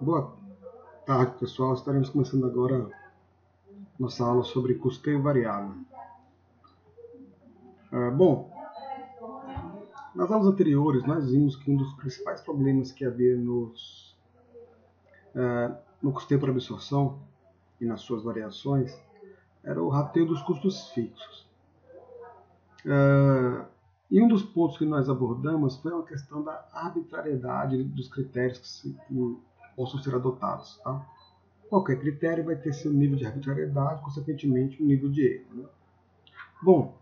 Boa tarde, pessoal. Estaremos começando agora nossa aula sobre custeio variável. Bom, nas aulas anteriores nós vimos que um dos principais problemas que havia no custeio por absorção e nas suas variações era o rateio dos custos fixos. E um dos pontos que nós abordamos foi a questão da arbitrariedade dos critérios que possam ser adotados. Tá? Qualquer critério vai ter seu nível de arbitrariedade, consequentemente um nível de erro. Né? Bom,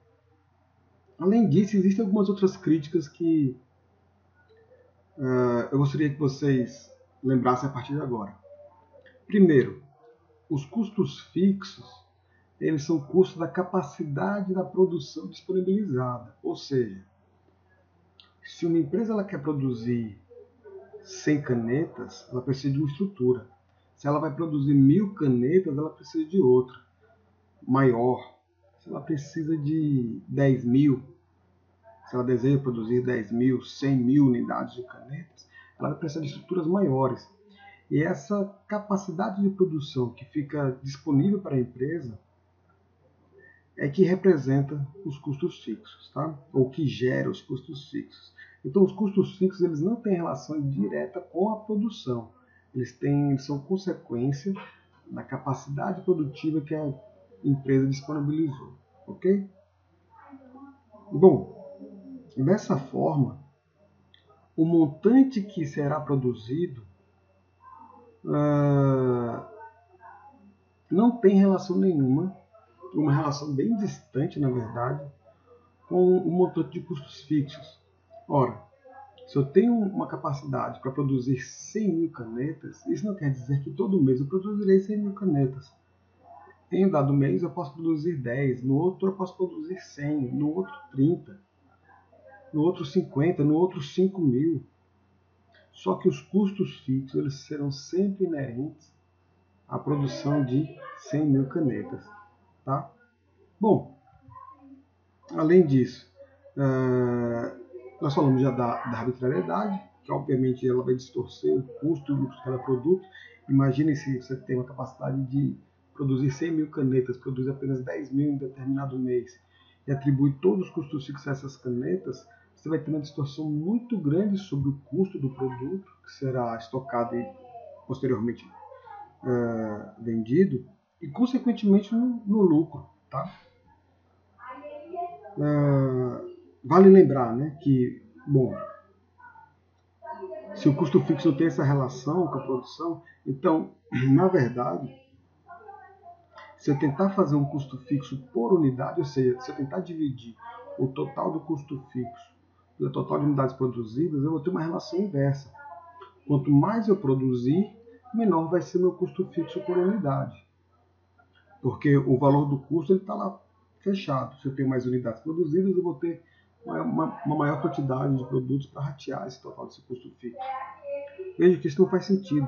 além disso, existem algumas outras críticas que eu gostaria que vocês lembrassem a partir de agora. Primeiro, os custos fixos, eles são custos da capacidade da produção disponibilizada. Ou seja, se uma empresa ela quer produzir 100 canetas, ela precisa de uma estrutura. Se ela vai produzir 1000 canetas, ela precisa de outra, maior. Se ela precisa de 10.000, se ela deseja produzir 10.000, 100.000 unidades de canetas, ela vai precisar de estruturas maiores. E essa capacidade de produção que fica disponível para a empresa é que representa os custos fixos, tá? Ou que gera os custos fixos. Então, os custos fixos eles não têm relação direta com a produção. Eles são consequência da capacidade produtiva que a empresa disponibilizou, ok? Bom, dessa forma, o montante que será produzido não tem relação nenhuma, uma relação bem distante, na verdade, com o montante de custos fixos. Ora, se eu tenho uma capacidade para produzir 100.000 canetas, isso não quer dizer que todo mês eu produzirei 100.000 canetas. Em um dado mês eu posso produzir 10, no outro eu posso produzir 100, no outro 30, no outro 50, no outro 5.000. Só que os custos fixos eles serão sempre inerentes à produção de 100.000 canetas. Tá? Bom, além disso, nós falamos já da arbitrariedade, que obviamente ela vai distorcer o custo e o lucro de cada produto. Imagine se você tem uma capacidade de produzir 100.000 canetas, produz apenas 10.000 em determinado mês e atribui todos os custos fixos a essas canetas, você vai ter uma distorção muito grande sobre o custo do produto, que será estocado e posteriormente vendido, e consequentemente no lucro. Tá? Vale lembrar, né, que, bom, se o custo fixo tem essa relação com a produção, então, na verdade, se eu tentar fazer um custo fixo por unidade, ou seja, se eu tentar dividir o total do custo fixo pelo total de unidades produzidas, eu vou ter uma relação inversa. Quanto mais eu produzir, menor vai ser meu custo fixo por unidade. Porque o valor do custo está lá fechado. Se eu tenho mais unidades produzidas, eu vou ter uma maior quantidade de produtos para ratear esse total desse custo fixo. Veja que isso não faz sentido.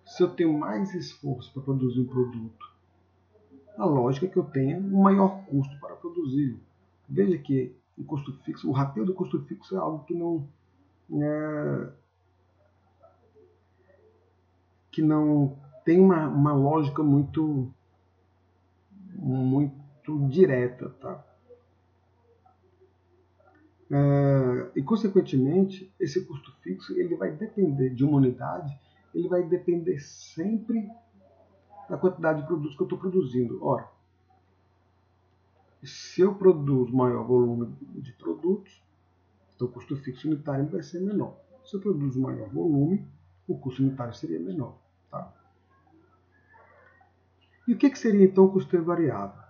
Se eu tenho mais esforço para produzir um produto, a lógica é que eu tenha um maior custo para produzi-lo. Veja que o custo fixo, o rateio do custo fixo é algo que não tem uma lógica muito direta, tá? E consequentemente esse custo fixo ele vai depender de uma unidade, ele vai depender sempre da quantidade de produtos que eu estou produzindo. Ora, se eu produzo maior volume de produtos, então o custo fixo unitário vai ser menor. Se eu produzo maior volume, o custo unitário seria menor. Tá? E o que seria então o custeio variável?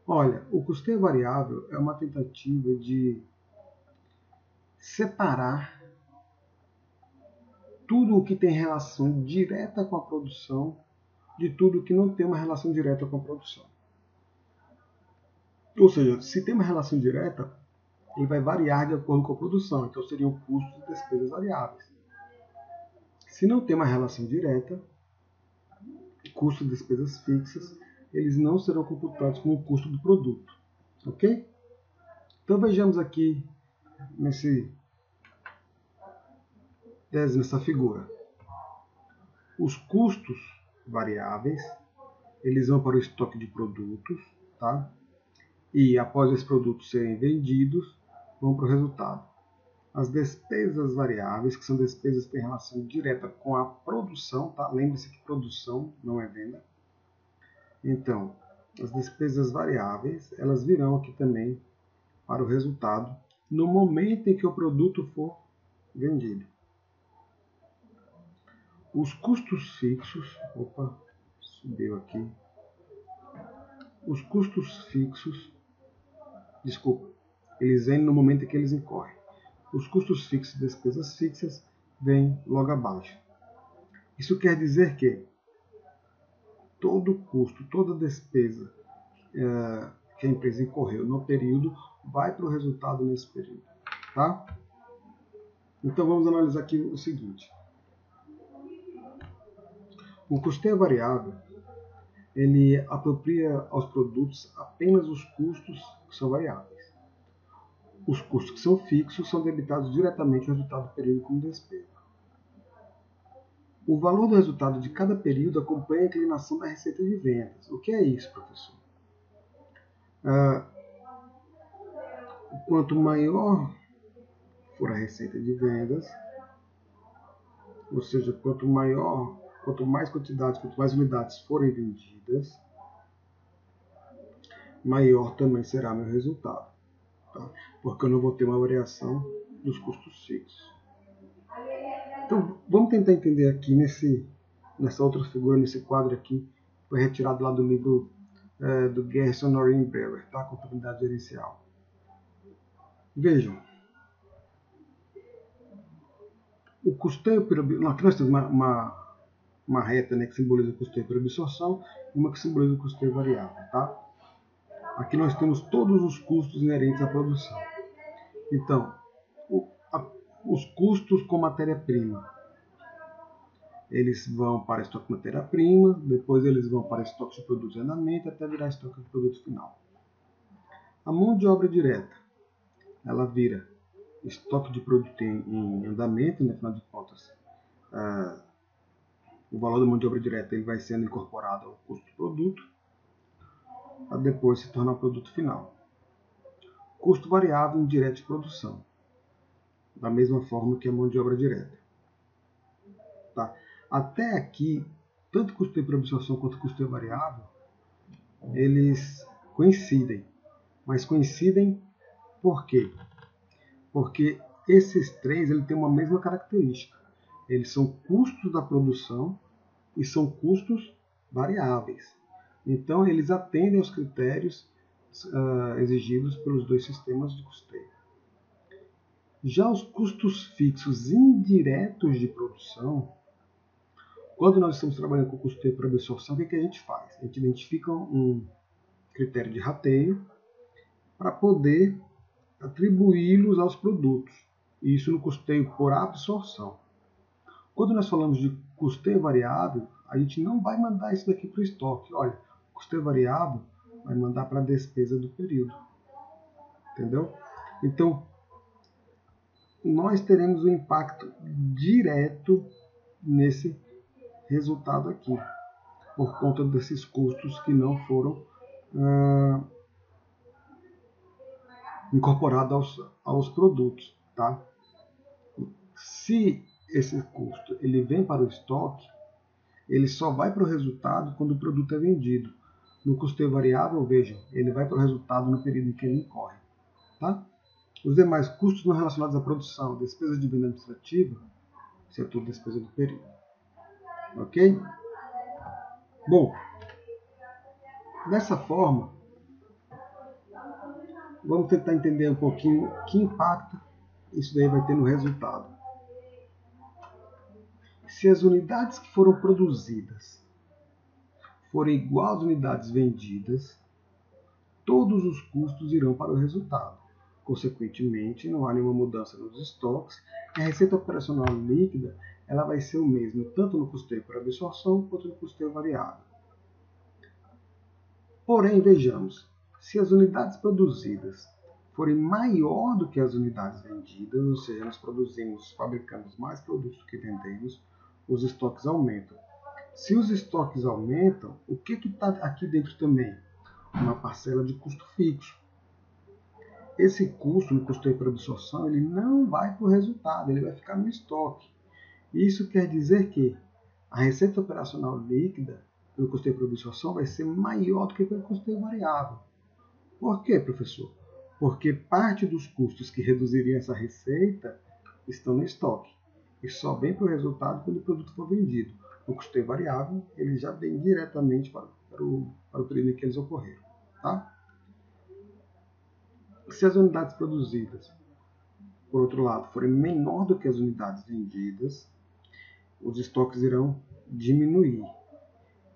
Olha, o custeio variável é uma tentativa de separar tudo o que tem relação direta com a produção de tudo o que não tem uma relação direta com a produção. Ou seja, se tem uma relação direta, ele vai variar de acordo com a produção, então seriam custos e despesas variáveis. Se não tem uma relação direta, custos e despesas fixas, eles não serão computados como o custo do produto. Ok? Então vejamos aqui nessa figura. Os custos variáveis, eles vão para o estoque de produtos, tá? E após esses produtos serem vendidos, vão para o resultado. As despesas variáveis, que são despesas que têm relação direta com a produção, tá? Lembre-se que produção não é venda. Então, as despesas variáveis, elas virão aqui também para o resultado no momento em que o produto for vendido. Os custos fixos, subiu aqui. Os custos fixos, eles vêm no momento em que eles incorrem. Os custos fixos e despesas fixas vêm logo abaixo. Isso quer dizer que todo custo, toda despesa que a empresa incorreu no período vai para o resultado nesse período, tá? Então vamos analisar aqui o seguinte. O custeio variável, ele apropria aos produtos apenas os custos que são variáveis. Os custos que são fixos são debitados diretamente ao resultado do período como despesa. O valor do resultado de cada período acompanha a inclinação da receita de vendas. O que é isso, professor? Quanto maior for a receita de vendas, ou seja, quanto mais quantidades, quanto mais unidades forem vendidas, maior também será meu resultado, tá? Porque eu não vou ter uma variação dos custos fixos. Então, vamos tentar entender aqui nessa outra figura, nesse quadro aqui, foi retirado lá do livro do Gerson Norenberger, tá? Contabilidade gerencial. Vejam, o custeio por absorção, aqui nós temos uma reta, né, que simboliza o custeio por absorção e uma que simboliza o custeio variável, tá? Aqui nós temos todos os custos inerentes à produção. Então, os custos com matéria-prima, eles vão para estoque de matéria-prima, depois eles vão para estoque de produtos em andamento, até virar estoque de produto final. A mão de obra direta, ela vira estoque de produto em andamento, né, afinal de contas, o valor da mão de obra direta ele vai sendo incorporado ao custo do produto, para depois se tornar o produto final. Custo variável indireto de produção, da mesma forma que a mão de obra direta. Tá? Até aqui, tanto custeio por absorção quanto custeio variável, eles coincidem. Mas coincidem por quê? Porque esses três têm uma mesma característica. Eles são custos da produção e são custos variáveis. Então, eles atendem aos critérios exigidos pelos dois sistemas de custeio. Já os custos fixos indiretos de produção, quando nós estamos trabalhando com custeio por absorção, o que a gente faz? A gente identifica um critério de rateio para poder atribuí-los aos produtos. Isso no custeio por absorção. Quando nós falamos de custeio variável, a gente não vai mandar isso daqui para o estoque. Olha, o custeio variável vai mandar para a despesa do período. Entendeu? Então, nós teremos um impacto direto nesse resultado aqui, por conta desses custos que não foram incorporados aos produtos. Tá? Se esse custo ele vem para o estoque, ele só vai para o resultado quando o produto é vendido. No custeio variável, vejam, ele vai para o resultado no período em que ele incorre. Tá? Os demais custos não relacionados à produção, despesas de venda administrativa, isso é tudo despesa do período. Ok? Bom, dessa forma, vamos tentar entender um pouquinho que impacto isso daí vai ter no resultado. Se as unidades que foram produzidas forem iguais às unidades vendidas, todos os custos irão para o resultado. Consequentemente, não há nenhuma mudança nos estoques e a receita operacional líquida ela vai ser o mesmo, tanto no custeio por absorção quanto no custeio variável. Porém, vejamos, se as unidades produzidas forem maior do que as unidades vendidas, ou seja, nós fabricamos mais produtos do que vendemos, os estoques aumentam. Se os estoques aumentam, o que está aqui dentro também? Uma parcela de custo fixo. Esse custo, no custeio por absorção, ele não vai para o resultado, ele vai ficar no estoque. Isso quer dizer que a receita operacional líquida pelo custeio por absorção vai ser maior do que pelo custeio variável. Por quê, professor? Porque parte dos custos que reduziriam essa receita estão no estoque e só vem para o resultado quando o produto for vendido. O custeio variável ele já vem diretamente para o período em que eles ocorreram. Tá? Se as unidades produzidas, por outro lado, forem menor do que as unidades vendidas, os estoques irão diminuir.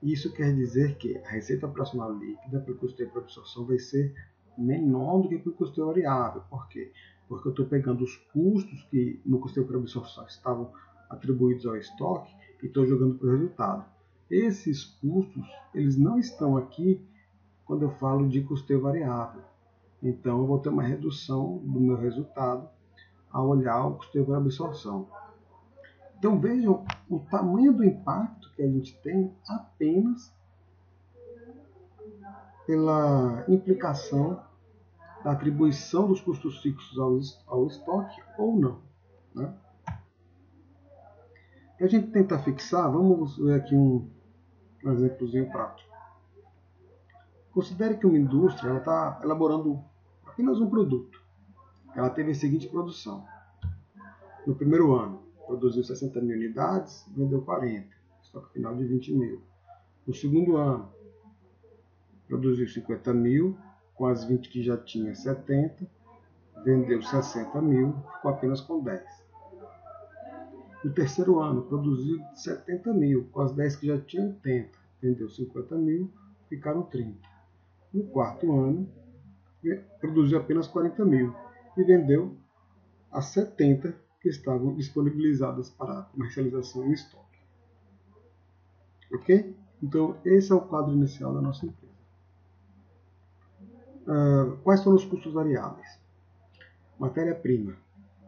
Isso quer dizer que a receita operacional líquida pelo custeio por absorção vai ser menor do que pelo custeio variável. Por quê? Porque eu estou pegando os custos que no custeio por absorção estavam atribuídos ao estoque e estou jogando para o resultado. Esses custos eles não estão aqui quando eu falo de custeio variável. Então eu vou ter uma redução do meu resultado ao olhar o custeio por absorção. Então vejam o tamanho do impacto que a gente tem apenas pela implicação da atribuição dos custos fixos ao estoque ou não. Né? Para a gente tentar fixar, vamos ver aqui um exemplozinho prático. Considere que uma indústria está elaborando apenas um produto. Ela teve a seguinte produção. No primeiro ano, produziu 60 mil unidades, vendeu 40, estoque final de 20 mil. No segundo ano, produziu 50 mil, com as 20 que já tinha 70, vendeu 60 mil, ficou apenas com 10. No terceiro ano, produziu 70 mil, com as 10 que já tinha 80, vendeu 50 mil, ficaram 30. No quarto ano, produziu apenas 40 mil e vendeu as 70 que estavam disponibilizadas para comercialização em estoque. Ok? Então, esse é o quadro inicial da nossa empresa. Quais foram os custos variáveis? Matéria-prima,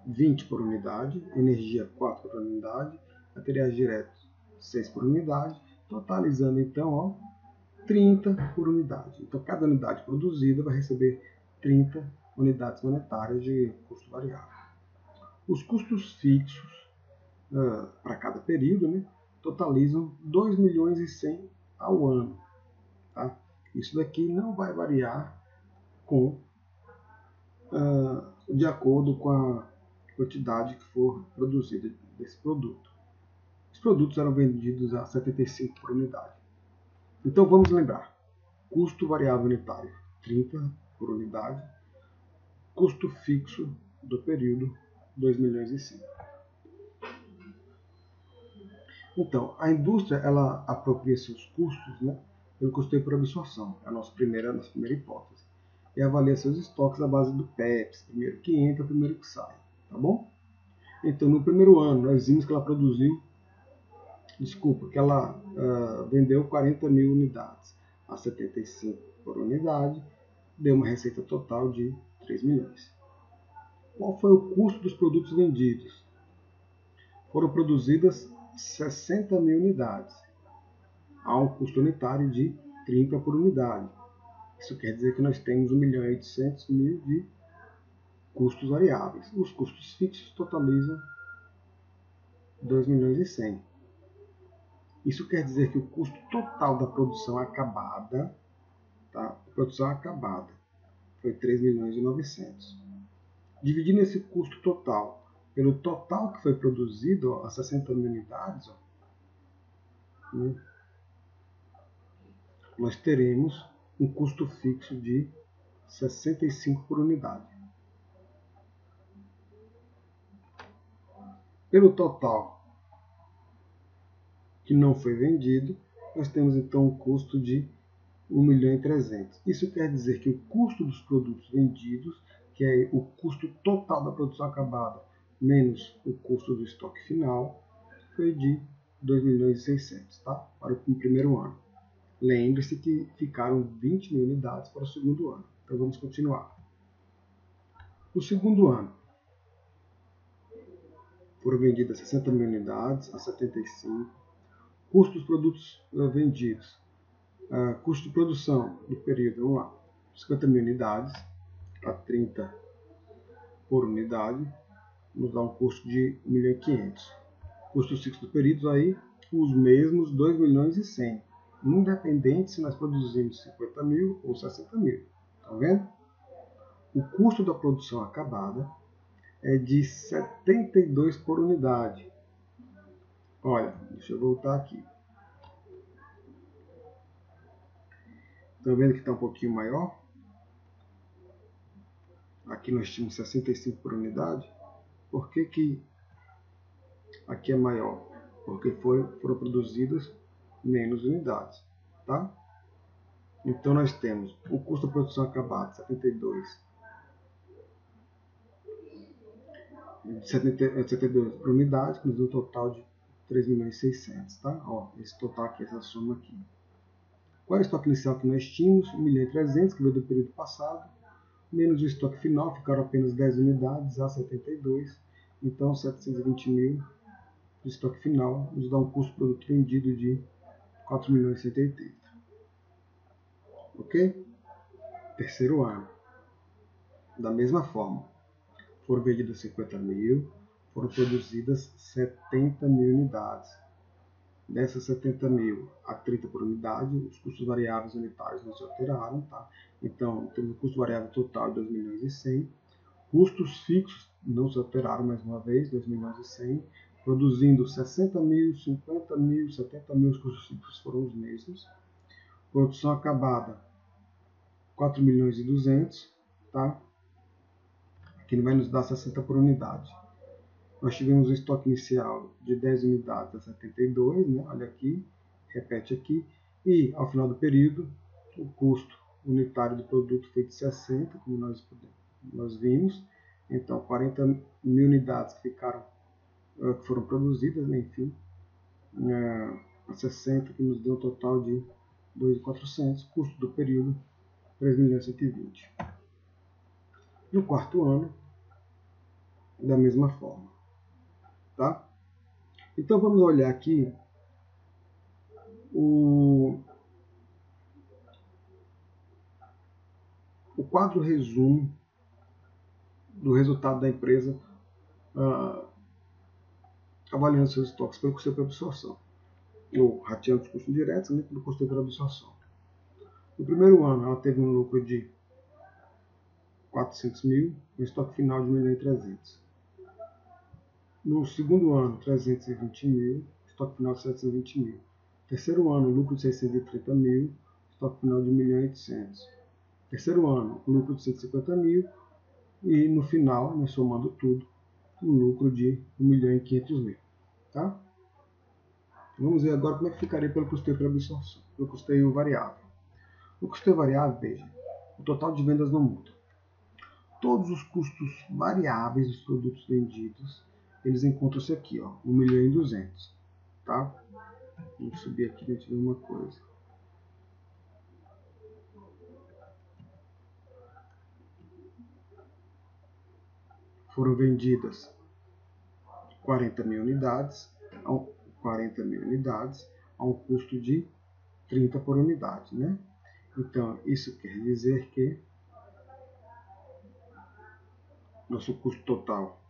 20 por unidade, energia, 4 por unidade, materiais diretos, 6 por unidade, totalizando então 30 por unidade. Então, cada unidade produzida vai receber 30 unidades monetárias de custo variável. Os custos fixos para cada período, né, totalizam 2 milhões e 100 ao ano. Tá? Isso daqui não vai variar de acordo com a quantidade que for produzida desse produto. Os produtos eram vendidos a 75 por unidade. Então vamos lembrar, custo variável unitário 30 por unidade, custo fixo do período 2 milhões e 100. Então, a indústria ela apropria seus custos, né, pelo custeio por absorção, é a nossa primeira hipótese. E avalia seus estoques à base do PEPS, primeiro que entra, primeiro que sai. Tá bom? Então, no primeiro ano, nós vimos que ela vendeu 40 mil unidades a 75 por unidade, deu uma receita total de 3 milhões. Qual foi o custo dos produtos vendidos? Foram produzidas 60 mil unidades, a um custo unitário de 30 por unidade. Isso quer dizer que nós temos 1.800.000 de custos variáveis. Os custos fixos totalizam 2 milhões e 100. Isso quer dizer que o custo total da produção acabada, tá? Foi 3 milhões e 900. Dividindo esse custo total pelo total que foi produzido, as 60 mil unidades, né? Nós teremos um custo fixo de 65 por unidade. Pelo total que não foi vendido, nós temos então um custo de 1.300.000. Isso quer dizer que o custo dos produtos vendidos, que é o custo total da produção acabada, menos o custo do estoque final, foi de 2.600.000, tá? Para o primeiro ano. Lembre-se que ficaram 20 mil unidades para o segundo ano. Então vamos continuar. No segundo ano, foram vendidas 60 mil unidades a 75. custo dos produtos vendidos. Custo de produção do período, vamos lá, 50 mil unidades a 30 por unidade, nos dá um custo de 1.500.000. Custos fixos do período aí, os mesmos 2.100.000, independente se nós produzimos 50 mil ou 60 mil. Tá vendo? O custo da produção acabada é de 72 por unidade. Olha, deixa eu voltar aqui. Estão vendo que está um pouquinho maior? Aqui nós tínhamos 65 por unidade. Por que aqui é maior? Porque foram produzidas menos unidades. Tá? Então nós temos o custo da produção acabada, 72 por unidade, que nos deu um total de 3.600.000. Tá? Ó, esse total aqui, essa soma aqui. Qual era o estoque inicial que nós tínhamos? 1.300.000, que veio do período passado, menos o estoque final, ficaram apenas 10 unidades a 72, então 720.000 de estoque final nos dá um custo de produto vendido de 4.180.000. Ok? Terceiro ano. Da mesma forma, foram vendidas 50 mil, foram produzidas 70 mil unidades. Dessas 70 mil a 30 por unidade, os custos variáveis unitários não se alteraram. Tá? Então, temos um custo variável total de 2.100.000. Custos fixos não se alteraram mais uma vez, 2.100.000. Produzindo 60 mil, 50 mil, 70 mil, os custos fixos foram os mesmos. Produção acabada, 4.200.000. Tá? Aqui ele vai nos dar 60 por unidade. Nós tivemos um estoque inicial de 10 unidades a 72, né? Olha aqui, repete aqui. E ao final do período, o custo unitário do produto foi de 60, como nós vimos. Então, 40 mil unidades que foram produzidas, né? Enfim, a 60, que nos deu um total de 2.400, custo do período 3.120.000. No quarto ano, da mesma forma. Tá? Então vamos olhar aqui o quadro resumo do resultado da empresa avaliando seus estoques pelo custeio por absorção, ou rateando os custos diretos, né, pelo custeio por absorção. No primeiro ano ela teve um lucro de 400.000, um estoque final de 1.300.000. No segundo ano, 320.000, estoque final de 720.000. Terceiro ano, lucro de 630.000, estoque final de 1.800.000. Terceiro ano, lucro de 150.000 e no final, né, somando tudo, um lucro de 1.500.000. Tá? Vamos ver agora como é que ficaria pelo custeio por absorção, pelo custeio variável. No custeio variável, veja, o total de vendas não muda. Todos os custos variáveis dos produtos vendidos, eles encontram-se aqui, ó, 1.200.000. Tá? Vamos subir aqui para a gente ver uma coisa. Foram vendidas 40 mil unidades a um custo de 30 por unidade. Né? Então, isso quer dizer que nosso custo total,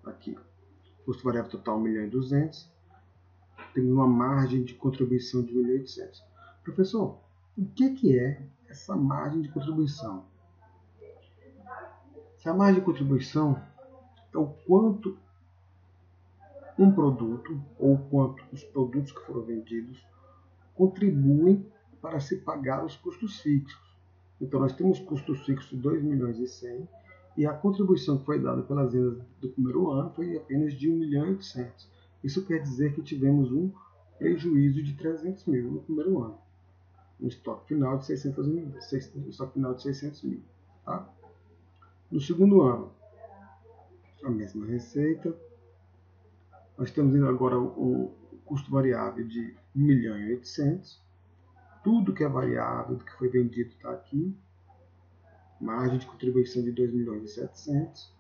aqui, custo variável total 1.200.000, temos uma margem de contribuição de 1.800.000. Professor, o que é essa margem de contribuição? Se a margem de contribuição é o quanto um produto ou quanto os produtos que foram vendidos contribuem para se pagar os custos fixos. Então nós temos custos fixos de 2.100.000 e a contribuição que foi dada pelas vendas do primeiro ano foi apenas de 1.800.000. Isso quer dizer que tivemos um prejuízo de 300.000 no primeiro ano, um estoque final de 600.000. Tá? No segundo ano, a mesma receita. Nós temos agora o custo variável de 1.800.000. Tudo que é variável, do que foi vendido está aqui. Margem de contribuição de 2.700.000.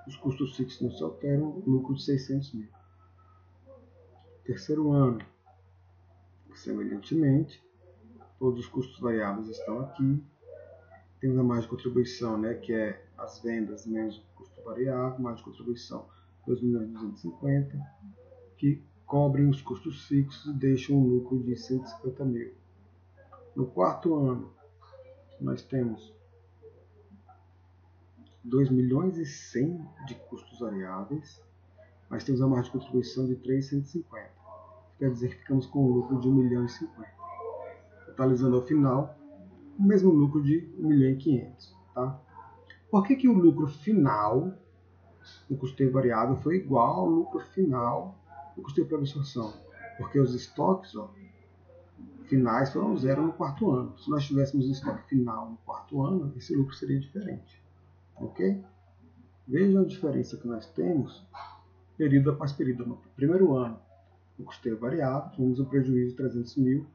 os custos fixos não se alteram, lucro de 600 mil. Terceiro ano, semelhantemente, todos os custos variáveis estão aqui. Temos a margem de contribuição, né, que é as vendas menos o custo variável, margem de contribuição 2.250, que cobrem os custos fixos e deixam um lucro de 150 mil. No quarto ano, nós temos 2.100.000 de custos variáveis, mas temos a margem de contribuição de 3.150. Quer dizer que ficamos com um lucro de 1.050.000. Totalizando ao final, o mesmo lucro de 1.500.000. Tá? Por que o lucro final do custeio variável foi igual ao lucro final do custeio por absorção? Porque os estoques finais foram zero no quarto ano. Se nós tivéssemos estoque final no quarto ano, esse lucro seria diferente. Ok? Veja a diferença que nós temos período após período. No primeiro ano, no custeio variável, tivemos um prejuízo de 300 mil,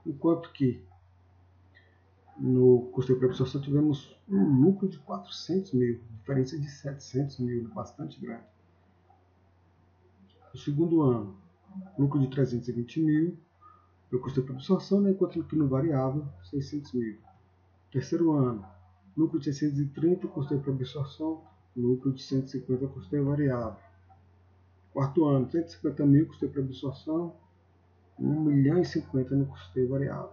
enquanto que no custeio por absorção tivemos um lucro de 400 mil, diferença de 700 mil, bastante grande. No segundo ano, lucro de 320 mil, no custeio por absorção, né, enquanto que no variável, 600 mil. Terceiro ano, lucro de 630, custeio por absorção, lucro de 150, custeio variável. Quarto ano, 150 mil, custeio por absorção, 1.050.000 no custeio variável.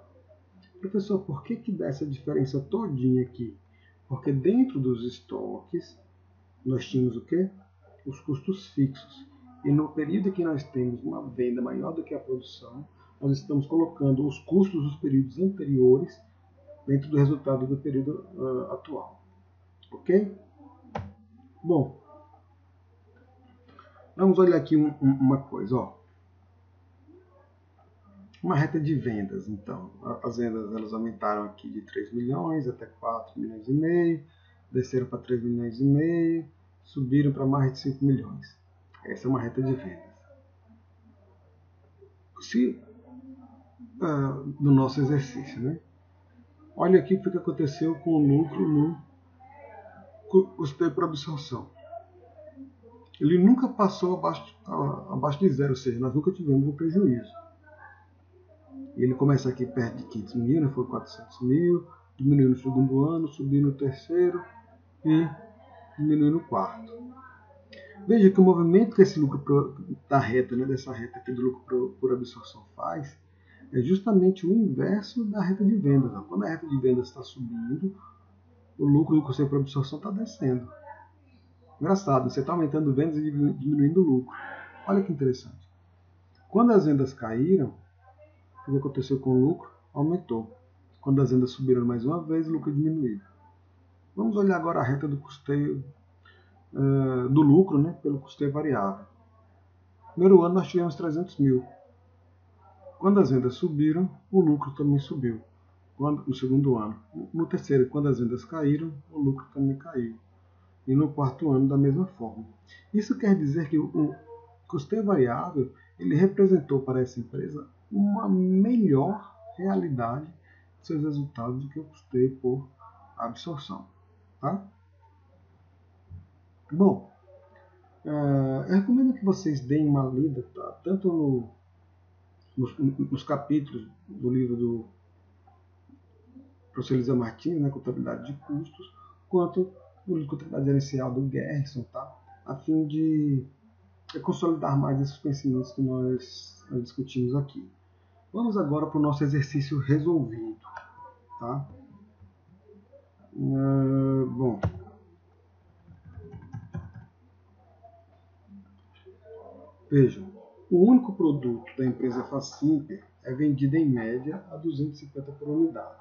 Professor, por que dá essa diferença todinha aqui? Porque dentro dos estoques, nós tínhamos o quê? Os custos fixos. E no período em que nós temos uma venda maior do que a produção, nós estamos colocando os custos dos períodos anteriores dentro do resultado do período atual. Ok? Bom, vamos olhar aqui uma coisa. Uma reta de vendas, então. As vendas elas aumentaram aqui de 3 milhões até 4 milhões e meio, desceram para 3 milhões e meio, subiram para mais de 5 milhões. Essa é uma reta de vendas. Se no nosso exercício, né? Olha aqui o que aconteceu com o lucro no custeio por absorção. Ele nunca passou abaixo de zero, ou seja, nós nunca tivemos um prejuízo. Ele começa aqui perto de 500 mil, né? Foi 400 mil, diminuiu no segundo ano, subiu no terceiro e diminuiu no quarto. Veja que o movimento que esse lucro da reta, né, dessa reta aqui do lucro por absorção faz, é justamente o inverso da reta de vendas. Quando a reta de vendas está subindo, o lucro do custeio por absorção está descendo. Engraçado, você está aumentando vendas e diminuindo o lucro. Olha que interessante. Quando as vendas caíram, o que aconteceu com o lucro? Aumentou. Quando as vendas subiram mais uma vez, o lucro diminuiu. Vamos olhar agora a reta do custeio do lucro, né, pelo custeio variável. No primeiro ano nós tivemos 300 mil. Quando as vendas subiram, o lucro também subiu. No segundo ano. No terceiro, quando as vendas caíram, o lucro também caiu. E no quarto ano, da mesma forma. Isso quer dizer que o custeio variável ele representou para essa empresa uma melhor realidade de seus resultados do que o custeio por absorção. Tá? Bom, eu recomendo que vocês deem uma lida, tá? Tanto nos capítulos do livro do professor Elisa Martins, né, Contabilidade de Custos, quanto no livro de Contabilidade Gerencial do Gerson, tá? A fim de consolidar mais esses conhecimentos que nós discutimos aqui. Vamos agora para o nosso exercício resolvido. Tá? Bom, vejam, o único produto da empresa Facimper é vendido em média a 250 por unidade.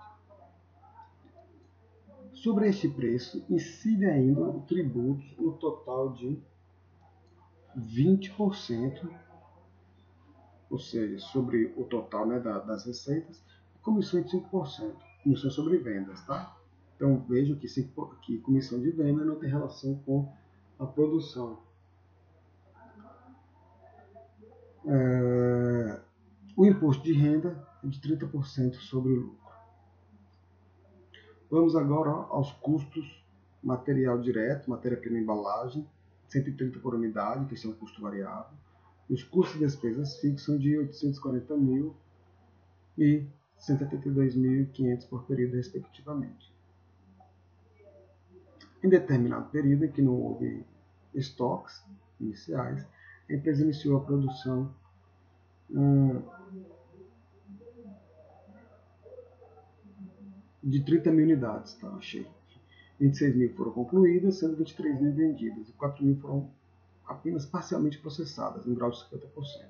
Sobre este preço, incide ainda o tributo no total de 20%, ou seja, sobre o total, né, das receitas, comissão de 5%, comissão sobre vendas, tá? Então vejam que comissão de venda não tem relação com a produção. O imposto de renda é de 30% sobre o lucro. Vamos agora aos custos material direto, matéria-prima e embalagem, 130 por unidade, que são custo variável. Os custos e despesas fixos são de 840 mil e 172.500 por período, respectivamente. Em determinado período em que não houve estoques iniciais, a empresa iniciou a produção de 30 mil unidades, tá? Achei. 26 mil foram concluídas, sendo 23 mil vendidas, e 4 mil foram apenas parcialmente processadas, em grau de 50%.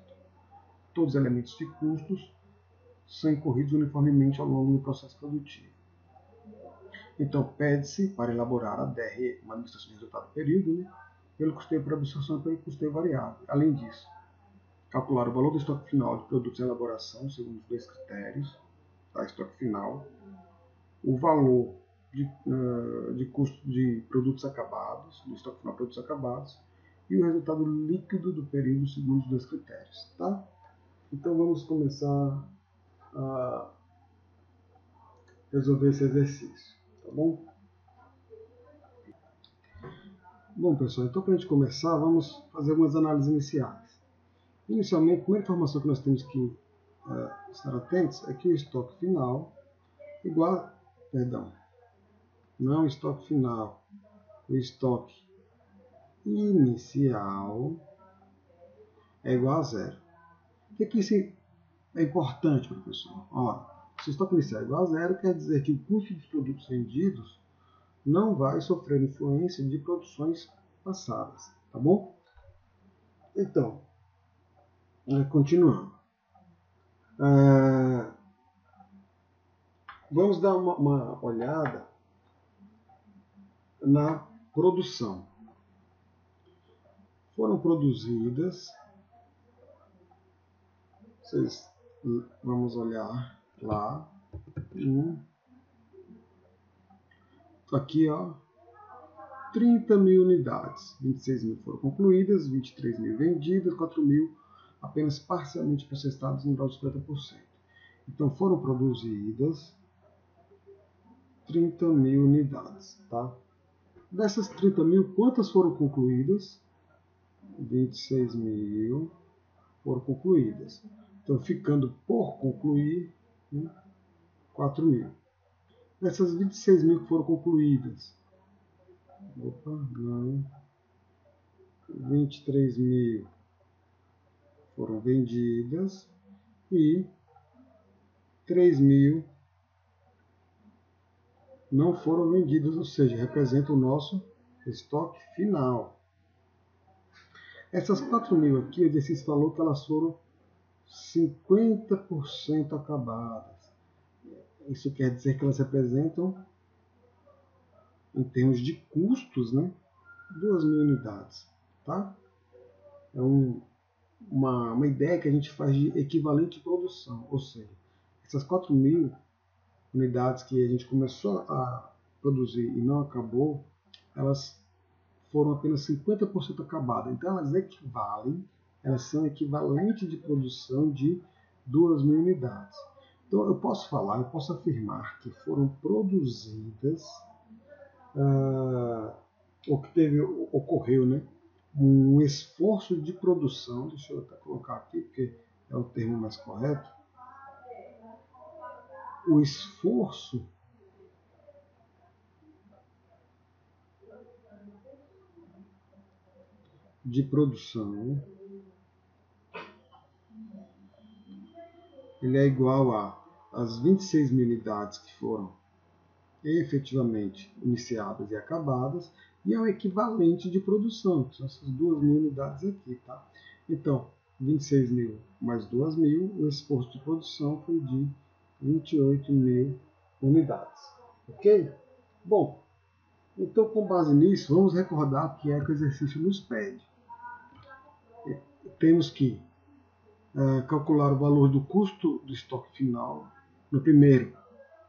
Todos os elementos de custos são incorridos uniformemente ao longo do processo produtivo. Então, pede-se para elaborar a DRE, uma administração de resultado do período, né, pelo custeio por absorção e pelo custeio variável. Além disso, calcular o valor do estoque final de produtos em elaboração, segundo os dois critérios, tá, estoque final, o valor de custo de produtos acabados, do estoque final de produtos acabados, e o resultado líquido do período, segundo os dois critérios. Tá? Então, vamos começar a resolver esse exercício. Tá bom? Bom, pessoal, então para a gente começar, vamos fazer algumas análises iniciais. Inicialmente, a primeira informação que nós temos que estar atentos é que o estoque final igual, não o estoque final, o estoque inicial é igual a zero. O que isso é importante, professor? Ora, se o estoque inicial é igual a zero, quer dizer que o custo dos produtos vendidos não vai sofrer influência de produções passadas, tá bom? Então, continuando. Vamos dar uma olhada na produção. Foram produzidas, vamos olhar lá, aqui, ó, 30 mil unidades, 26 mil foram concluídas, 23 mil vendidas, 4 mil apenas parcialmente processadas em grau de 50%. Então foram produzidas 30 mil unidades. Tá? Dessas 30 mil, quantas foram concluídas? 26 mil foram concluídas. Então ficando por concluir 4 mil. Dessas 26 mil que foram concluídas, 23 mil foram vendidas e 3 mil não foram vendidas, ou seja, representa o nosso estoque final. Essas 4 mil aqui, o exercício falou que elas foram 50% acabadas. Isso quer dizer que elas representam, em termos de custos, né, 2 mil unidades. Tá? É uma ideia que a gente faz de equivalente de produção, ou seja, essas 4 mil unidades que a gente começou a produzir e não acabou, elas foram apenas 50% acabadas. Então elas equivalem, elas são equivalentes de produção de 2 mil unidades. Então eu posso afirmar que foram produzidas, ocorreu, né, um esforço de produção, deixa eu até colocar aqui, porque é o termo mais correto, o esforço de produção ele é igual às 26 mil unidades que foram efetivamente iniciadas e acabadas, e é o equivalente de produção, que são essas 2 mil unidades aqui. Tá? Então, 26 mil mais 2 mil, o esforço de produção foi de 28 mil unidades. Ok? Bom, então com base nisso, vamos recordar o que é que o exercício nos pede. Temos que calcular o valor do custo do estoque final no primeiro,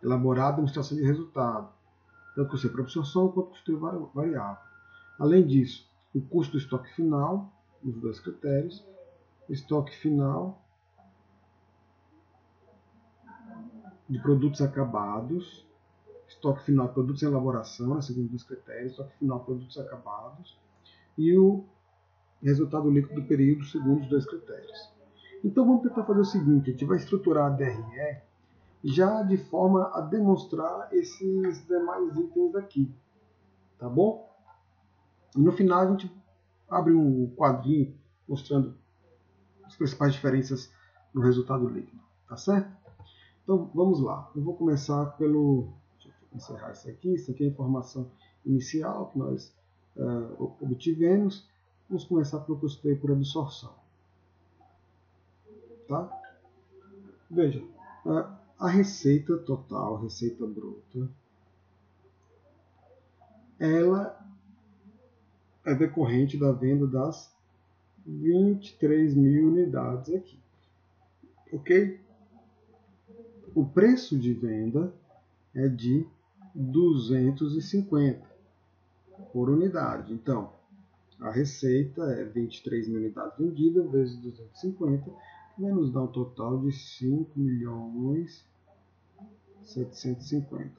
elaborado a demonstração de resultado, tanto custeio por absorção quanto custeio variável. Além disso, o custo do estoque final, os dois critérios, estoque final de produtos acabados, estoque final de produtos em elaboração, segundo os critérios, estoque final de produtos acabados, e o resultado líquido do período segundo os dois critérios. Então vamos tentar fazer o seguinte, a gente vai estruturar a DRE já de forma a demonstrar esses demais itens aqui, tá bom? No final a gente abre um quadrinho mostrando as principais diferenças no resultado líquido, tá certo? Então vamos lá, eu vou começar pelo... Deixa eu encerrar isso aqui é a informação inicial que nós obtivemos. Vamos começar pelo custeio por absorção. Tá? Veja, a receita total, a receita bruta, ela é decorrente da venda das 23 mil unidades aqui. Ok? O preço de venda é de 250 por unidade. Então, a receita é 23 mil unidades vendidas vezes 250, que vai nos dar um total de 5.750.000.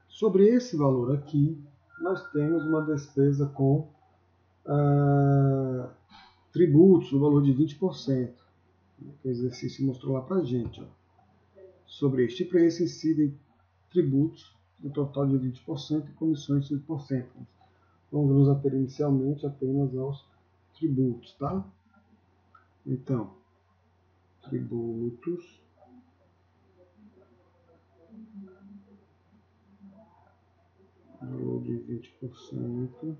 Sobre esse valor aqui, nós temos uma despesa com tributos no valor de 20%. O exercício mostrou lá para a gente. Ó. Sobre este preço incidem tributos no total de 20% e comissões de 5%. Vamos nos ater inicialmente apenas aos tributos, tá? Então, tributos valor de 20%,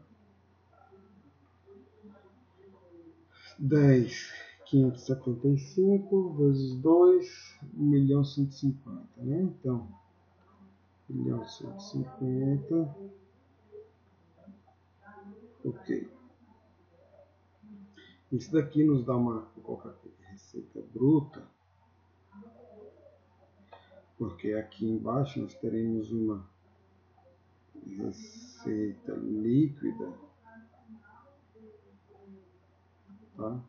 10.575 vezes 2, 1.150.000, né? Então, 1.150.000, ok. Isso daqui nos dá uma, vou colocar aqui, receita bruta, porque aqui embaixo nós teremos uma receita líquida, tá?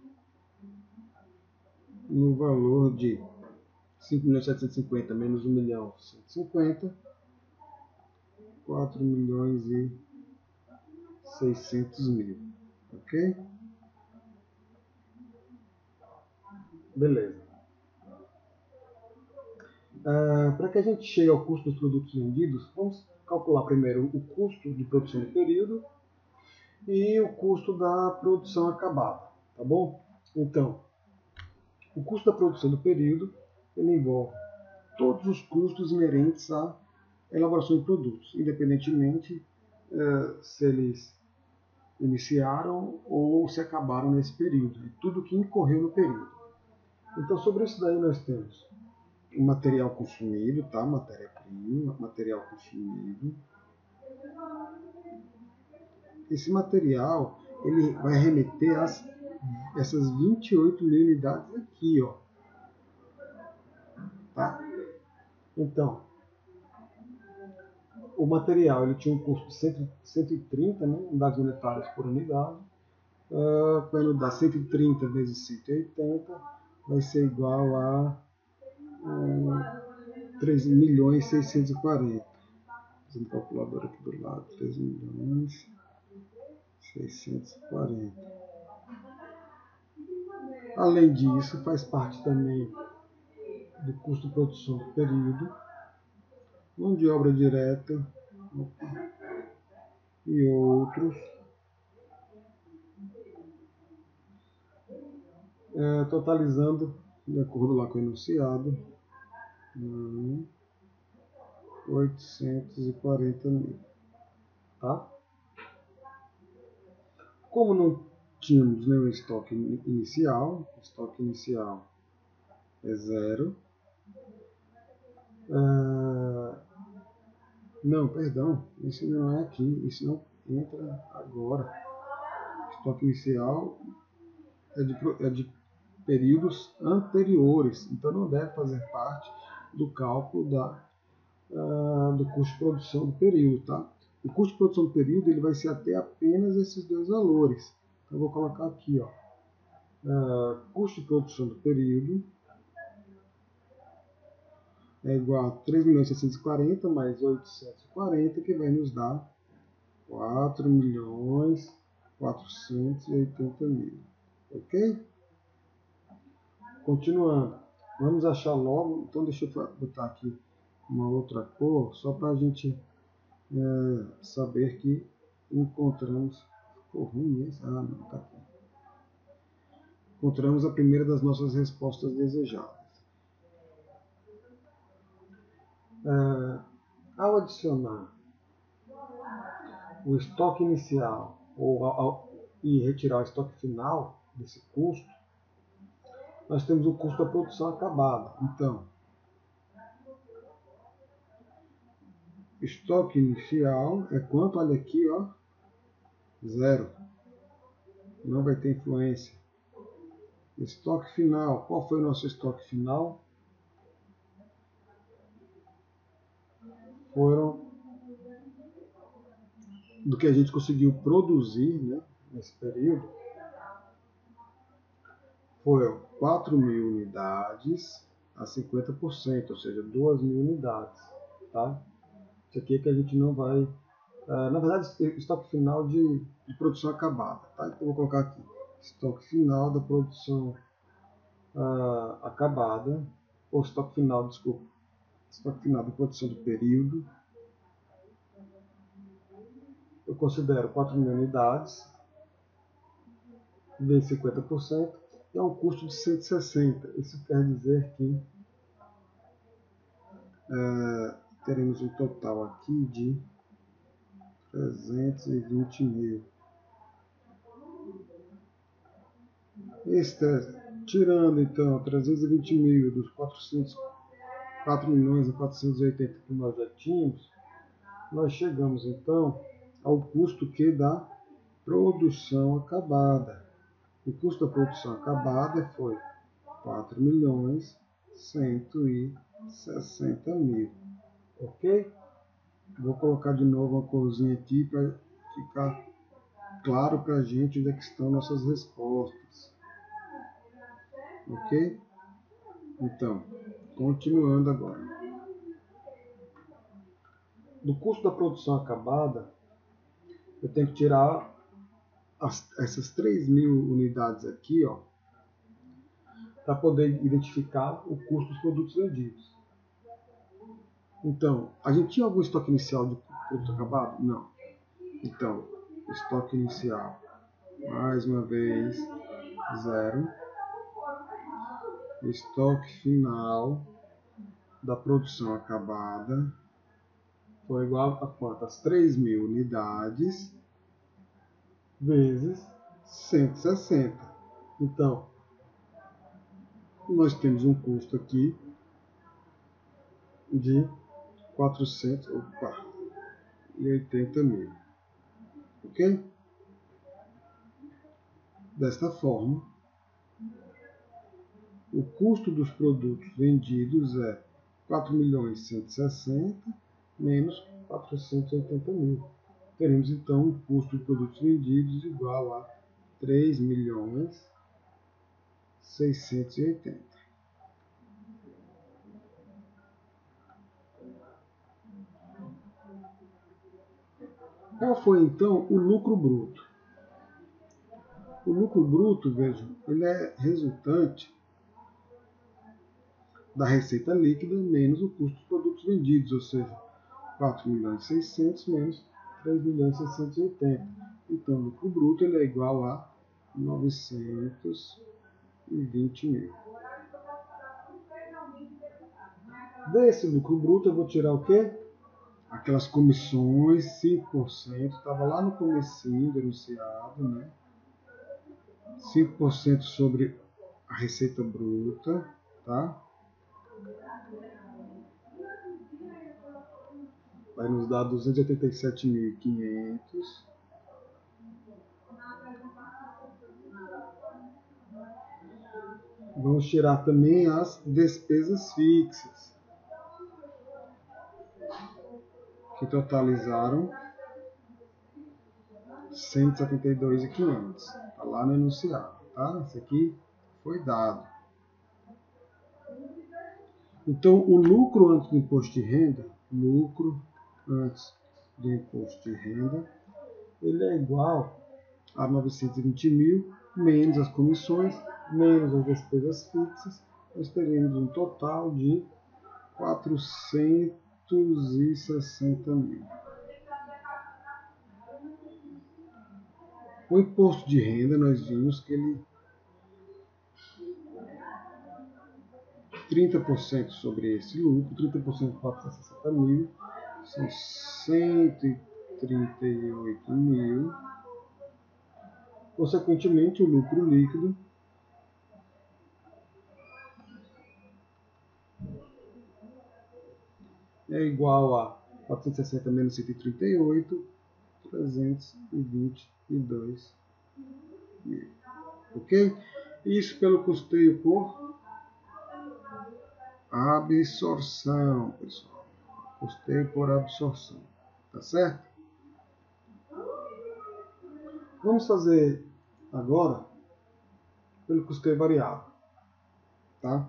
No valor de 5.750.000 menos 1.150.000, 4.600.000, ok? Beleza. Para que a gente chegue ao custo dos produtos vendidos, vamos calcular primeiro o custo de produção do período e o custo da produção acabada, tá bom? Então, o custo da produção do período ele envolve todos os custos inerentes à elaboração de produtos, independentemente se eles iniciaram ou se acabaram nesse período, tudo que incorreu no período. Então, sobre isso daí nós temos o material consumido, tá? Matéria-prima, material consumido. Esse material ele vai remeter a essas 28 mil unidades aqui, ó. Tá? Então, o material ele tinha um custo de 130, né, unidades monetárias por unidade. Quando dá 130 vezes 180, vai ser igual a 3.640.000. Fazendo calculadora aqui do lado, 3.640.000. Além disso, faz parte também do custo de produção do período, mão de obra direta e outros, totalizando, de acordo lá com o enunciado, 840.000. Tá? Como não tínhamos nenhum estoque inicial, o estoque inicial é zero. Não, perdão, isso não é aqui, isso não entra agora. O estoque inicial é de períodos anteriores, então não deve fazer parte do cálculo do custo de produção do período. Tá? O custo de produção do período ele vai ser até apenas esses dois valores. Então, eu vou colocar aqui, ó, custo de produção do período é igual a 3.640.000 mais 840, que vai nos dar 4.480.000. Ok? Continuando. Vamos achar logo. Então deixa eu botar aqui uma outra cor, só para a gente saber que encontramos. Ficou ruim esse? Ah, não, tá aqui. Encontramos a primeira das nossas respostas desejadas. Ao adicionar o estoque inicial e retirar o estoque final desse custo, nós temos o custo da produção acabada. Então, estoque inicial é quanto? Olha aqui, ó, 0. Não vai ter influência. Estoque final. Qual foi o nosso estoque final? Foram do que a gente conseguiu produzir, né, nesse período. Foram 4.000 unidades a 50%, ou seja, 2.000 unidades. Tá? Isso aqui é que a gente não vai... na verdade, estoque final de produção acabada. Tá? Então, eu vou colocar aqui. Estoque final da produção acabada. Ou estoque final, desculpa. Estoque final da produção do período. Eu considero 4.000 unidades. Vezes 50%. É um custo de 160. Isso quer dizer que teremos um total aqui de 320.000. Tirando então 320.000 dos 4.480.000 que nós já tínhamos, nós chegamos então ao custo da produção acabada. O custo da produção acabada foi 4.160.000. Ok? Vou colocar de novo uma corzinha aqui para ficar claro para a gente onde é que estão nossas respostas. Ok? Então, continuando agora. Do custo da produção acabada, eu tenho que tirar essas 3.000 unidades aqui, para poder identificar o custo dos produtos vendidos. Então, a gente tinha algum estoque inicial de produto acabado? Não. Então, estoque inicial, mais uma vez, 0. Estoque final da produção acabada foi igual a quantas? 3.000 unidades vezes 160. Então, nós temos um custo aqui de 480.000. Ok? Desta forma, o custo dos produtos vendidos é 4.160.000 menos 480.000. Teremos então o custo de produtos vendidos igual a 3.680.000. Qual foi então o lucro bruto? O lucro bruto, vejam, ele é resultante da receita líquida menos o custo dos produtos vendidos, ou seja, 4.600.000 menos 3.680.000. Então, o lucro bruto ele é igual a 920.000. Desse lucro bruto eu vou tirar o quê? Aquelas comissões, 5%, estava lá no comecinho do enunciado, né? 5% sobre a receita bruta, tá? Vai nos dar 287.500. Vamos tirar também as despesas fixas, que totalizaram 172.500. Está lá no enunciado, tá? Esse aqui foi dado. Então, o lucro antes do imposto de renda, lucro antes do imposto de renda, ele é igual a 920 mil, menos as comissões, menos as despesas fixas. Nós teremos um total de 460 mil. O imposto de renda, nós vimos que ele 30% sobre esse lucro, 30% de 460 mil, são 138 mil. Consequentemente, o lucro líquido é igual a 460 menos 138, 322 mil. Ok? Isso pelo custeio por absorção, pessoal. Custeio por absorção. Tá certo? Vamos fazer agora pelo custeio variável. Tá?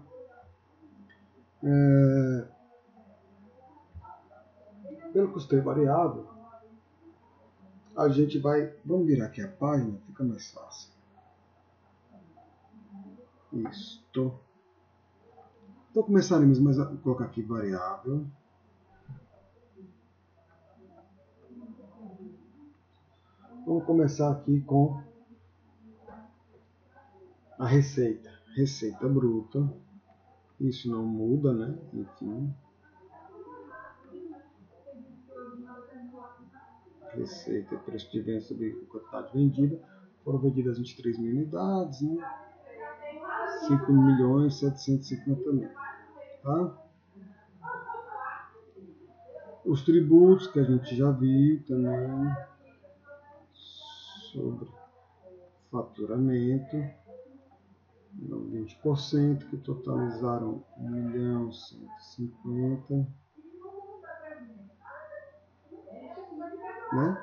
Pelo custeio variável, a gente vai... Vamos virar aqui a página, fica mais fácil. Isto. Então começaremos mais a colocar aqui variável. Vamos começar aqui com a receita. Receita bruta. Isso não muda, né? Enfim. Receita, preço de venda sobre quantidade vendida. Foram vendidas 23 mil unidades, né? 5.750.000. Tá? Os tributos que a gente já viu também sobre faturamento, 20%, que totalizaram 1.150.000, né?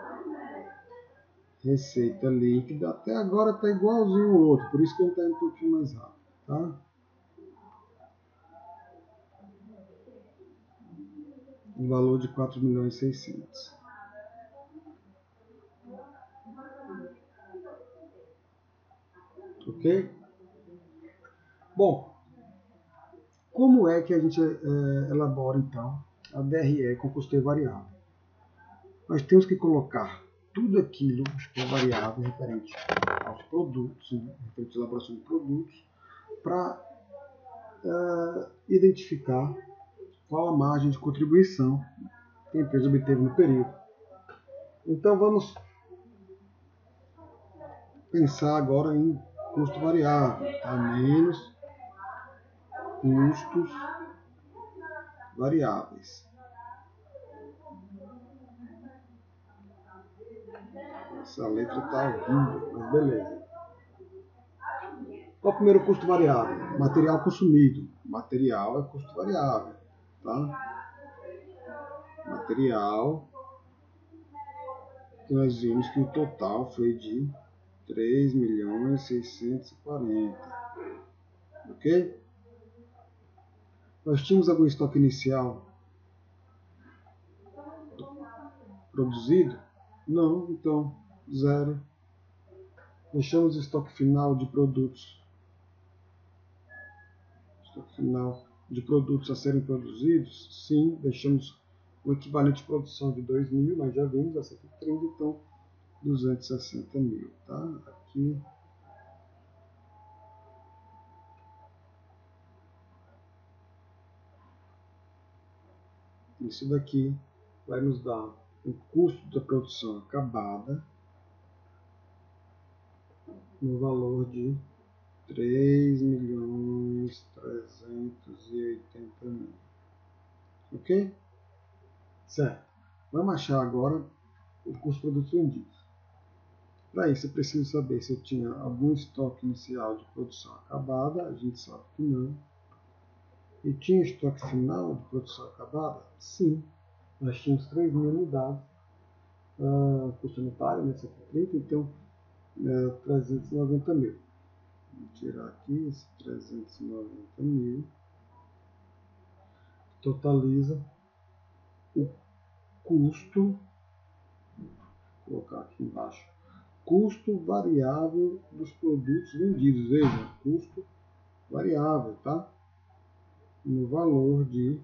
Receita líquida, até agora está igualzinho o outro, por isso que ele está um pouquinho mais rápido, tá? Um valor de 4.600.000. Ok? Bom, como é que a gente elabora então a DRE com custeio variável? Nós temos que colocar tudo aquilo que é variável referente aos produtos, né? Referente à elaboração de produtos, para identificar qual a margem de contribuição que a empresa obteve no período. Então vamos pensar agora em custo variável, tá? Menos custos variáveis. Essa letra está horrível, mas beleza. Qual é o primeiro custo variável? Material consumido. Material é custo variável. Tá? Material, que nós vimos que o total foi de 3.640.000. Ok? Nós tínhamos algum estoque inicial produzido? Não, então zero. Deixamos o estoque final de produtos. Estoque final de produtos a serem produzidos? Sim, deixamos o equivalente de produção de 2.000, nós já vimos a 130, então 260.000, tá? Aqui. Isso daqui vai nos dar o custo da produção acabada no valor de 3.380.000. Ok? Certo. Vamos achar agora o custo de produtos vendidos. Para isso, eu preciso saber se eu tinha algum estoque inicial de produção acabada. A gente sabe que não. E tinha estoque final de produção acabada? Sim. Nós tínhamos 3.000 unidades. Custo unitário, né, 130, então 390.000. Vou tirar aqui esse 390.000. Totaliza o custo colocar aqui embaixo. Custo variável dos produtos vendidos. Veja, custo variável, tá? No valor de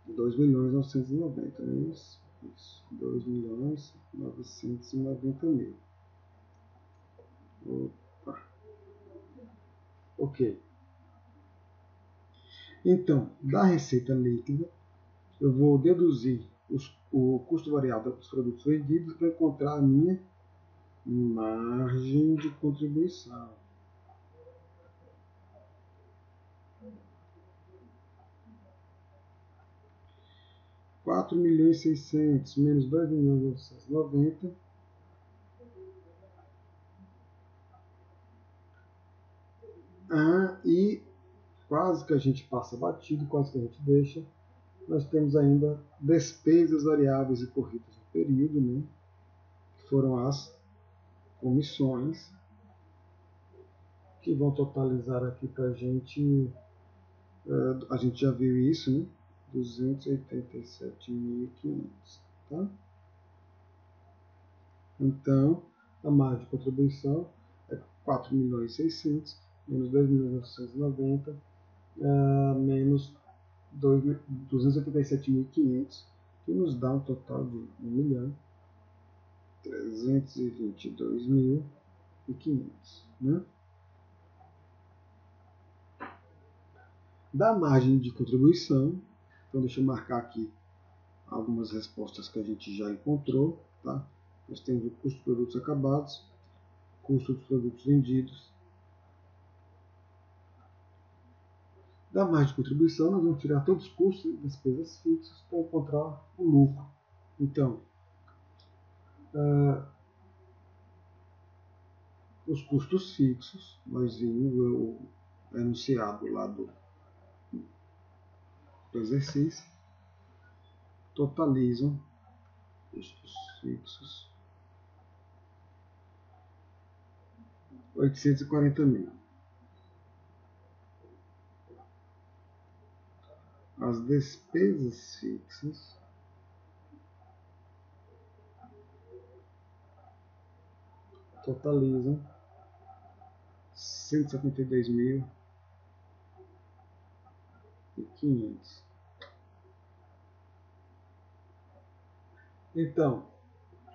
2.990.000. Isso. 2.990.000. Opa. Ok. Então, da receita líquida, eu vou deduzir o custo variável dos produtos vendidos para encontrar a minha margem de contribuição. R$4.600.000 menos 2.990.000. E quase que a gente passa batido, quase que a gente deixa. Nós temos ainda despesas variáveis e corridas no período, né? Que foram as comissões, que vão totalizar aqui para a gente já viu isso, né? 287.500, tá? Então, a margem de contribuição é 4.600.000 menos 2.990 menos 287.500, que nos dá um total de 1.322.500, né? Da margem de contribuição, então deixa eu marcar aqui algumas respostas que a gente já encontrou, tá? Nós temos o custo de produtos acabados, custo dos produtos vendidos. Da margem de contribuição, nós vamos tirar todos os custos e despesas fixos para encontrar o lucro. Então, os custos fixos, nós vimos o enunciado lá do exercício, totalizam custos fixos 840.000. As despesas fixas totalizam 172.500. Então,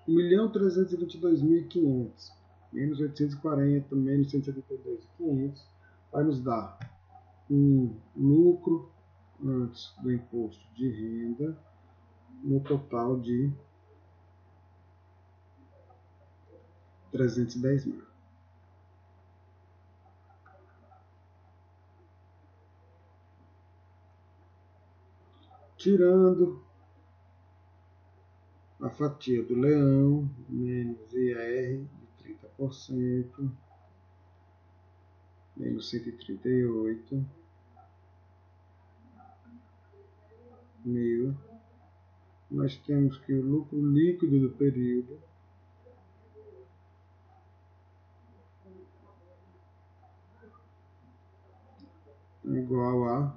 1.322.500 menos 840 menos 172.500 vai nos dar um lucro antes do imposto de renda no total de 310.000. Tirando a fatia do leão, menos IR de 30%, menos 138.000, nós temos que o lucro líquido do período é igual a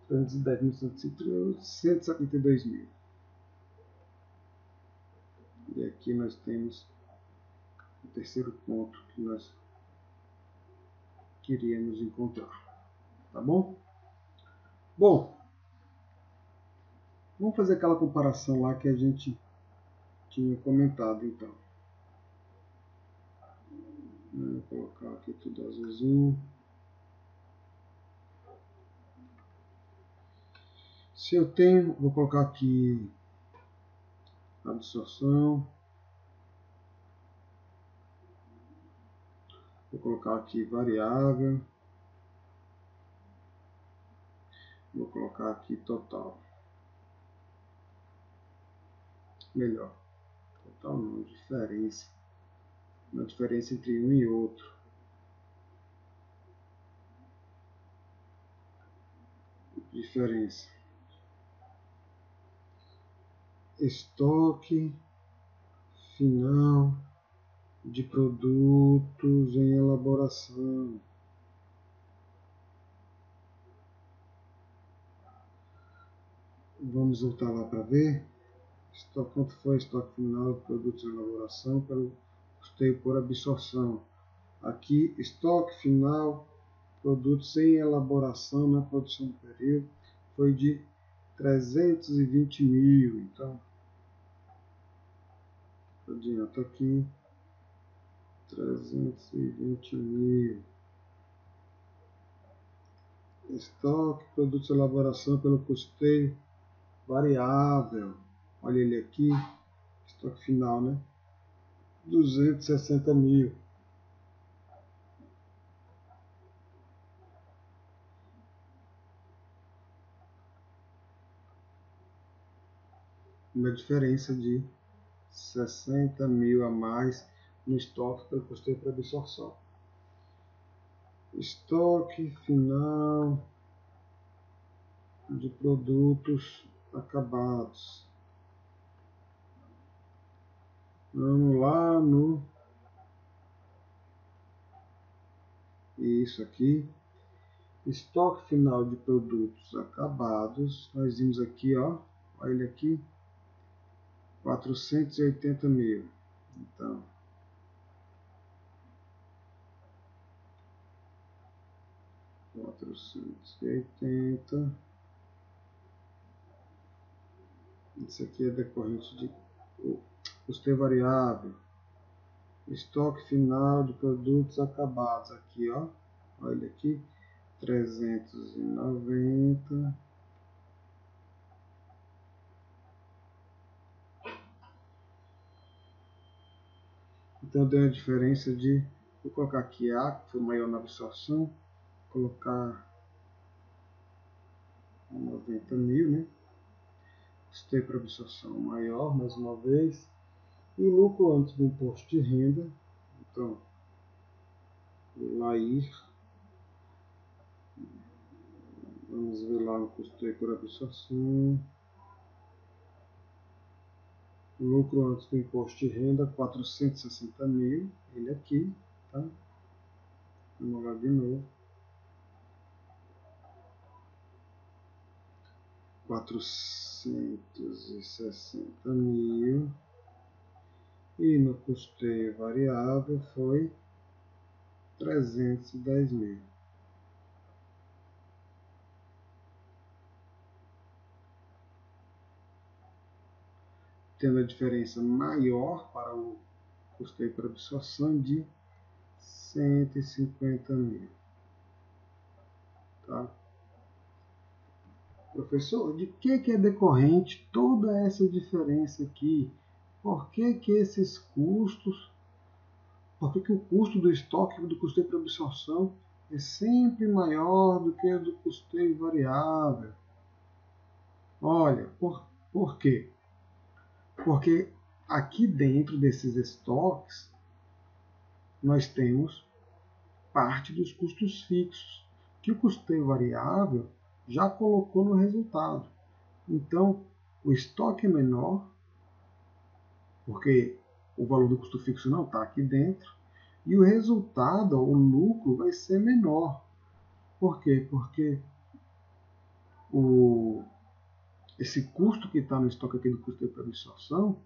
172.000. E aqui nós temos o terceiro ponto que nós queríamos encontrar. Tá bom? Bom, vamos fazer aquela comparação lá que a gente tinha comentado, então. Vou colocar aqui tudo azulzinho. Se eu tenho, vou colocar aqui absorção. Vou colocar aqui variável. Vou colocar aqui total. Melhor. Total não, diferença. Uma diferença entre um e outro. Diferença. Estoque final de produtos em elaboração. Vamos voltar lá para ver. Quanto foi o estoque final de produtos em elaboração pelo custeio por absorção? Aqui, estoque final, produtos em elaboração na produção do período, foi de 320 mil. Então, adianta aqui, 320 mil. Estoque, produtos de elaboração pelo custeio variável. Olha ele aqui, estoque final, né? 260 mil. Uma diferença de 60 mil a mais no estoque pelo custeio por absorção. Estoque final de produtos acabados. Vamos lá no isso aqui. Estoque final de produtos acabados. Nós vimos aqui, ó. Olha ele aqui. 480 mil. Então, isso aqui é decorrente de custeio variável. Estoque final de produtos acabados. Aqui, ó. Olha aqui. 390. Então deu a diferença de, vou colocar aqui A, que foi maior na absorção, colocar 90 mil, né? Custeio para absorção maior, mais uma vez. E o lucro antes do imposto de renda, então, LAIR, vamos ver lá no custeio por absorção. Lucro antes do imposto de renda, 460 mil, ele aqui, tá? Vamos lá de novo. 460 mil. E no custeio variável foi 310 mil. Tendo a diferença maior para o custeio por absorção de 150 mil. Tá? Professor, de que é decorrente toda essa diferença aqui? Por que esses custos, por que o custo do estoque do custeio por absorção é sempre maior do que o do custeio variável? Olha, por quê? Porque aqui dentro desses estoques nós temos parte dos custos fixos, que o custeio variável já colocou no resultado. Então, o estoque é menor, porque o valor do custo fixo não está aqui dentro, e o resultado, o lucro, vai ser menor. Por quê? Porque esse custo que está no estoque aqui do custeio por absorção,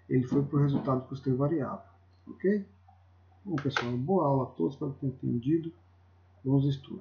ele foi para o resultado do custeio variável. Ok? Bom, pessoal, boa aula a todos, espero que tenham entendido. Bons estudos.